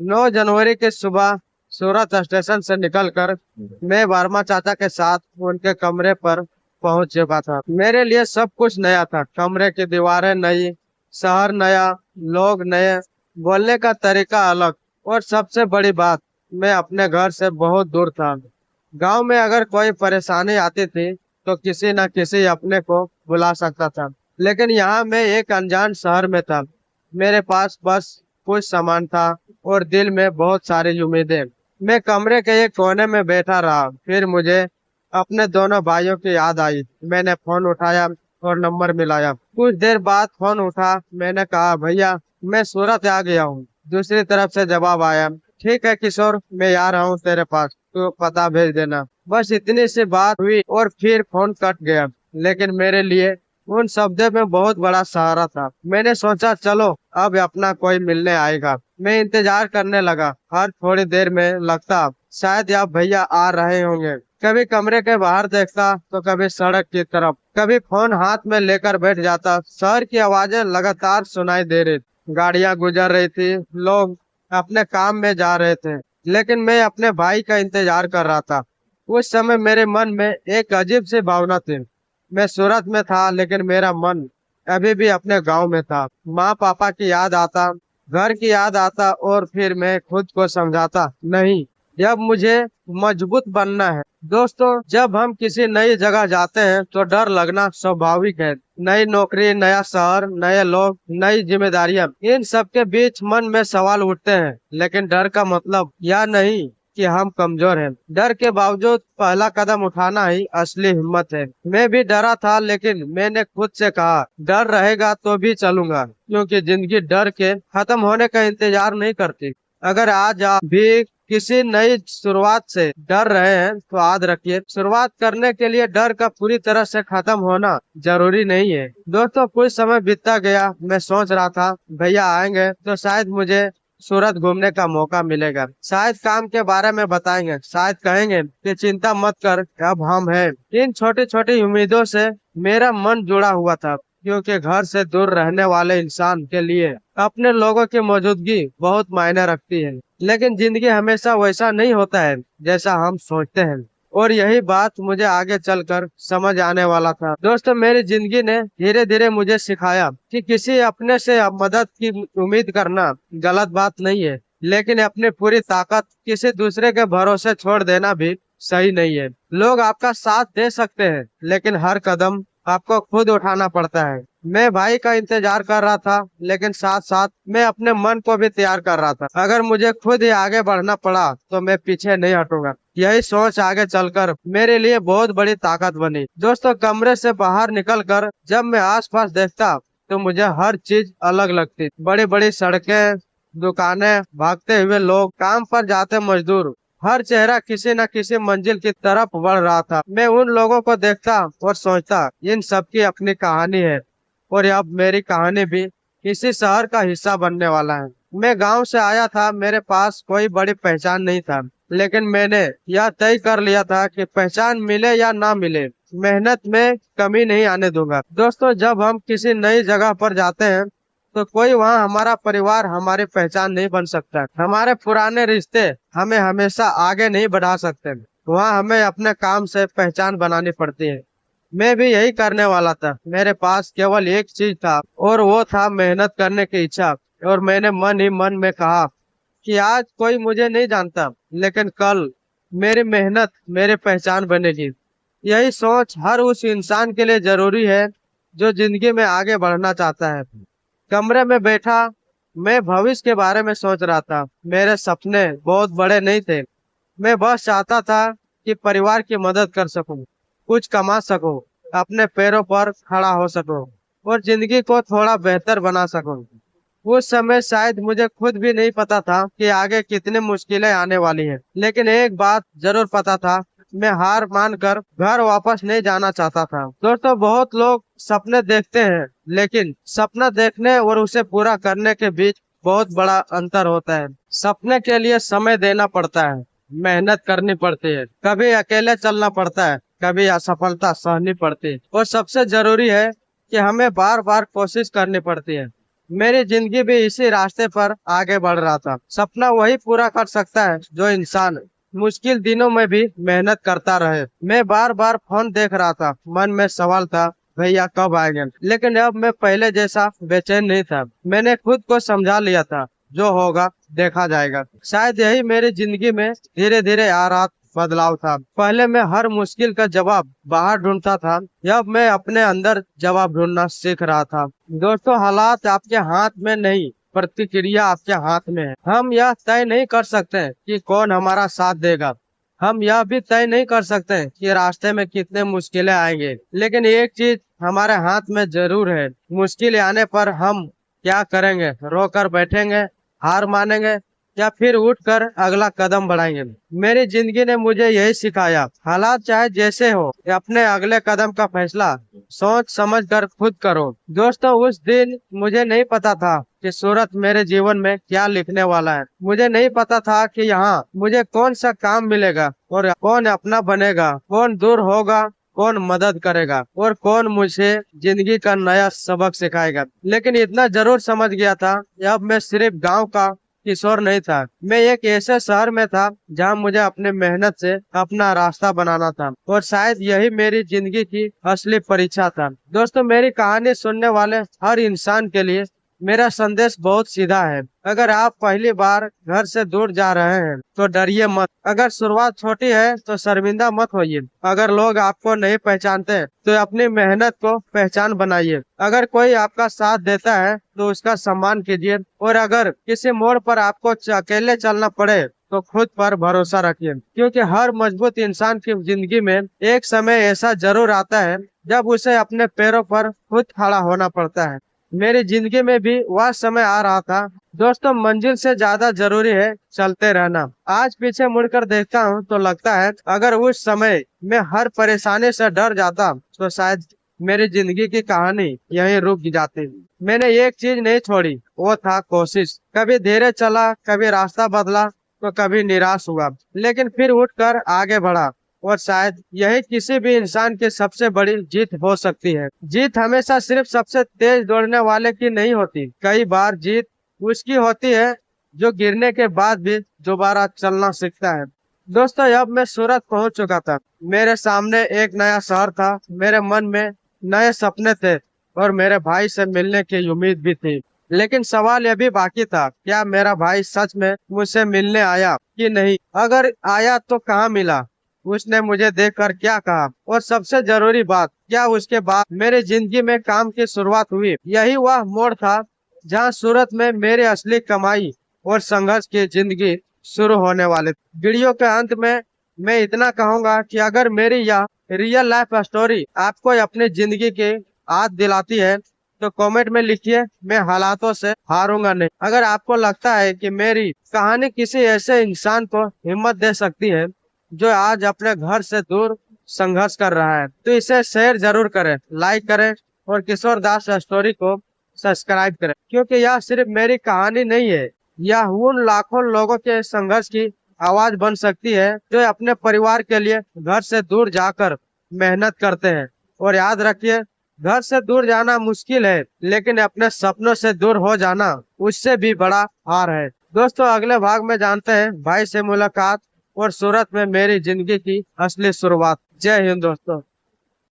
9 जनवरी की सुबह सूरत स्टेशन से निकलकर मैं वर्मा चाचा के साथ उनके कमरे पर पहुंच चुका था। मेरे लिए सब कुछ नया था। कमरे की दीवारें नई, शहर नया, लोग नए, बोलने का तरीका अलग, और सबसे बड़ी बात, मैं अपने घर से बहुत दूर था। गांव में अगर कोई परेशानी आती थी तो किसी न किसी अपने को बुला सकता था, लेकिन यहाँ मैं एक अनजान शहर में था। मेरे पास बस कुछ सामान था और दिल में बहुत सारी उम्मीदें। मैं कमरे के एक कोने में बैठा रहा, फिर मुझे अपने दोनों भाइयों की याद आई। मैंने फोन उठाया और नंबर मिलाया। कुछ देर बाद फोन उठा, मैंने कहा, भैया मैं सूरत आ गया हूँ। दूसरी तरफ से जवाब आया, ठीक है किशोर, मैं आ रहा हूँ तेरे पास, तो पता भेज देना। बस इतनी सी बात हुई और फिर फोन कट गया। लेकिन मेरे लिए उन शब्दों में बहुत बड़ा सहारा था। मैंने सोचा चलो अब अपना कोई मिलने आएगा। मैं इंतजार करने लगा। हर थोड़ी देर में लगता शायद आप भैया आ रहे होंगे। कभी कमरे के बाहर देखता तो कभी सड़क की तरफ, कभी फोन हाथ में लेकर बैठ जाता। शहर की आवाजें लगातार सुनाई दे रही, गाड़ियां गुजर रही थी, लोग अपने काम में जा रहे थे, लेकिन मैं अपने भाई का इंतजार कर रहा था। उस समय मेरे मन में एक अजीब सी भावना थी। मैं सूरत में था लेकिन मेरा मन अभी भी अपने गांव में था। माँ पापा की याद आता, घर की याद आता, और फिर मैं खुद को समझाता, नहीं, जब मुझे मजबूत बनना है। दोस्तों, जब हम किसी नई जगह जाते हैं तो डर लगना स्वाभाविक है। नई नौकरी, नया शहर, नए लोग, नई जिम्मेदारियां, इन सब के बीच मन में सवाल उठते हैं। लेकिन डर का मतलब यह नहीं कि हम कमजोर हैं। डर के बावजूद पहला कदम उठाना ही असली हिम्मत है। मैं भी डरा था, लेकिन मैंने खुद से कहा, डर रहेगा तो भी चलूंगा, क्योंकि जिंदगी डर के खत्म होने का इंतजार नहीं करती। अगर आज आप भी किसी नई शुरुआत से डर रहे हैं तो याद रखिए, शुरुआत करने के लिए डर का पूरी तरह से खत्म होना जरूरी नहीं है। दोस्तों, कुछ समय बीतता गया। मैं सोच रहा था, भैया आएंगे तो शायद मुझे सूरत घूमने का मौका मिलेगा। शायद काम के बारे में बताएंगे, शायद कहेंगे कि चिंता मत कर, अब हम हैं। इन छोटी छोटी उम्मीदों से मेरा मन जुड़ा हुआ था, क्योंकि घर से दूर रहने वाले इंसान के लिए अपने लोगों की मौजूदगी बहुत मायने रखती है। लेकिन जिंदगी हमेशा वैसा नहीं होता है जैसा हम सोचते हैं, और यही बात मुझे आगे चलकर समझ आने वाला था। दोस्तों, मेरी जिंदगी ने धीरे धीरे मुझे सिखाया कि किसी अपने से मदद की उम्मीद करना गलत बात नहीं है, लेकिन अपनी पूरी ताकत किसी दूसरे के भरोसे छोड़ देना भी सही नहीं है। लोग आपका साथ दे सकते हैं, लेकिन हर कदम आपको खुद उठाना पड़ता है। मैं भाई का इंतजार कर रहा था, लेकिन साथ साथ मैं अपने मन को भी तैयार कर रहा था। अगर मुझे खुद ही आगे बढ़ना पड़ा तो मैं पीछे नहीं हटूंगा। यही सोच आगे चलकर मेरे लिए बहुत बड़ी ताकत बनी। दोस्तों, कमरे से बाहर निकलकर जब मैं आसपास देखता तो मुझे हर चीज अलग लगती। बड़ी बड़ी सड़कें, दुकानें, भागते हुए लोग, काम पर जाते मजदूर, हर चेहरा किसी न किसी मंजिल की तरफ बढ़ रहा था। मैं उन लोगों को देखता और सोचता, इन सबकी अपनी कहानी है, और अब मेरी कहानी भी किसी शहर का हिस्सा बनने वाला है। मैं गांव से आया था, मेरे पास कोई बड़ी पहचान नहीं था, लेकिन मैंने यह तय कर लिया था कि पहचान मिले या ना मिले, मेहनत में कमी नहीं आने दूंगा। दोस्तों, जब हम किसी नई जगह पर जाते हैं तो कोई वहाँ हमारा परिवार, हमारी पहचान नहीं बन सकता। हमारे पुराने रिश्ते हमें हमेशा आगे नहीं बढ़ा सकते। वहाँ हमें अपने काम से पहचान बनानी पड़ती है। मैं भी यही करने वाला था। मेरे पास केवल एक चीज था, और वो था मेहनत करने की इच्छा। और मैंने मन ही मन में कहा कि आज कोई मुझे नहीं जानता, लेकिन कल मेरी मेहनत मेरी पहचान बनेगी। यही सोच हर उस इंसान के लिए जरूरी है जो जिंदगी में आगे बढ़ना चाहता है। कमरे में बैठा मैं भविष्य के बारे में सोच रहा था। मेरे सपने बहुत बड़े नहीं थे। मैं बस चाहता था कि परिवार की मदद कर सकूं, कुछ कमा सकूं, अपने पैरों पर खड़ा हो सकूं, और जिंदगी को थोड़ा बेहतर बना सकूं। उस समय शायद मुझे खुद भी नहीं पता था कि आगे कितनी मुश्किलें आने वाली हैं, लेकिन एक बात जरूर पता था, मैं हार मानकर घर वापस नहीं जाना चाहता था। दोस्तों, बहुत लोग सपने देखते हैं, लेकिन सपना देखने और उसे पूरा करने के बीच बहुत बड़ा अंतर होता है। सपने के लिए समय देना पड़ता है, मेहनत करनी पड़ती है, कभी अकेले चलना पड़ता है, कभी असफलता सहनी पड़ती है, और सबसे जरूरी है कि हमें बार बार कोशिश करनी पड़ती है। मेरी जिंदगी भी इसी रास्ते पर आगे बढ़ रहा था। सपना वही पूरा कर सकता है जो इंसान मुश्किल दिनों में भी मेहनत करता रहे। मैं बार बार फोन देख रहा था, मन में सवाल था, भैया कब आएंगे। लेकिन अब मैं पहले जैसा बेचैन नहीं था। मैंने खुद को समझा लिया था, जो होगा देखा जाएगा। शायद यही मेरी जिंदगी में धीरे धीरे आ रहा बदलाव था। पहले मैं हर मुश्किल का जवाब बाहर ढूंढता था, अब मैं अपने अंदर जवाब ढूंढना सीख रहा था। दोस्तों, हालात आपके हाथ में नहीं, प्रतिक्रिया आपके हाथ में है। हम यह तय नहीं कर सकते कि कौन हमारा साथ देगा। हम यह भी तय नहीं कर सकते कि रास्ते में कितने मुश्किलें आएंगे। लेकिन एक चीज हमारे हाथ में जरूर है, मुश्किल आने पर हम क्या करेंगे। रोकर बैठेंगे, हार मानेंगे, या फिर उठकर अगला कदम बढ़ाएंगे। मेरी जिंदगी ने मुझे यही सिखाया, हालात चाहे जैसे हो, अपने अगले कदम का फैसला सोच समझ कर खुद करो। दोस्तों, उस दिन मुझे नहीं पता था कि सूरत मेरे जीवन में क्या लिखने वाला है। मुझे नहीं पता था कि यहाँ मुझे कौन सा काम मिलेगा और कौन अपना बनेगा, कौन दूर होगा, कौन मदद करेगा और कौन मुझे जिंदगी का नया सबक सिखाएगा। लेकिन इतना जरूर समझ गया था कि अब मैं सिर्फ गांव का किशोर नहीं था। मैं एक ऐसे शहर में था जहां मुझे अपने मेहनत से अपना रास्ता बनाना था, और शायद यही मेरी जिंदगी की असली परीक्षा था। दोस्तों, मेरी कहानी सुनने वाले हर इंसान के लिए मेरा संदेश बहुत सीधा है। अगर आप पहली बार घर से दूर जा रहे हैं तो डरिए मत। अगर शुरुआत छोटी है तो शर्मिंदा मत होइए। अगर लोग आपको नहीं पहचानते तो अपनी मेहनत को पहचान बनाइए। अगर कोई आपका साथ देता है तो उसका सम्मान कीजिए, और अगर किसी मोड़ पर आपको अकेले चलना पड़े तो खुद पर भरोसा रखिए, क्योंकि हर मजबूत इंसान की जिंदगी में एक समय ऐसा जरूर आता है जब उसे अपने पैरों पर खुद खड़ा होना पड़ता है। मेरी जिंदगी में भी वह समय आ रहा था। दोस्तों, मंजिल से ज्यादा जरूरी है चलते रहना। आज पीछे मुड़कर देखता हूँ तो लगता है अगर उस समय मैं हर परेशानी से डर जाता तो शायद मेरी जिंदगी की कहानी यहीं रुक जाती। मैंने एक चीज नहीं छोड़ी, वो था कोशिश। कभी धीरे चला, कभी रास्ता बदला, तो कभी निराश हुआ, लेकिन फिर उठकर आगे बढ़ा। और शायद यही किसी भी इंसान की सबसे बड़ी जीत हो सकती है। जीत हमेशा सिर्फ सबसे तेज दौड़ने वाले की नहीं होती। कई बार जीत उसकी होती है जो गिरने के बाद भी दोबारा चलना सीखता है। दोस्तों, अब मैं सूरत पहुंच चुका था। मेरे सामने एक नया शहर था, मेरे मन में नए सपने थे, और मेरे भाई से मिलने की उम्मीद भी थी। लेकिन सवाल यह भी बाकी था, क्या मेरा भाई सच में मुझसे मिलने आया कि नहीं? अगर आया तो कहाँ मिला, उसने मुझे देखकर क्या कहा, और सबसे जरूरी बात, क्या उसके बाद मेरी जिंदगी में काम की शुरुआत हुई? यही वह मोड़ था जहां सूरत में मेरी असली कमाई और संघर्ष की जिंदगी शुरू होने वाले। वीडियो के अंत में मैं इतना कहूंगा कि अगर मेरी यह रियल लाइफ स्टोरी आपको अपनी जिंदगी की याद दिलाती है तो कमेंट में लिखिए, मैं हालातों से हारूंगा नहीं। अगर आपको लगता है कि मेरी कहानी किसी ऐसे इंसान को हिम्मत दे सकती है जो आज अपने घर से दूर संघर्ष कर रहा है, तो इसे शेयर जरूर करें, लाइक करें, और किशोर दास स्टोरी को सब्सक्राइब करें, क्योंकि यह सिर्फ मेरी कहानी नहीं है, यह उन लाखों लोगों के संघर्ष की आवाज बन सकती है जो अपने परिवार के लिए घर से दूर जाकर मेहनत करते हैं। और याद रखिए, घर से दूर जाना मुश्किल है, लेकिन अपने सपनों से दूर हो जाना उससे भी बड़ा हार है। दोस्तों, अगले भाग में जानते हैं भाई से मुलाकात और सूरत में मेरी जिंदगी की असली शुरुआत। जय हिंद दोस्तों।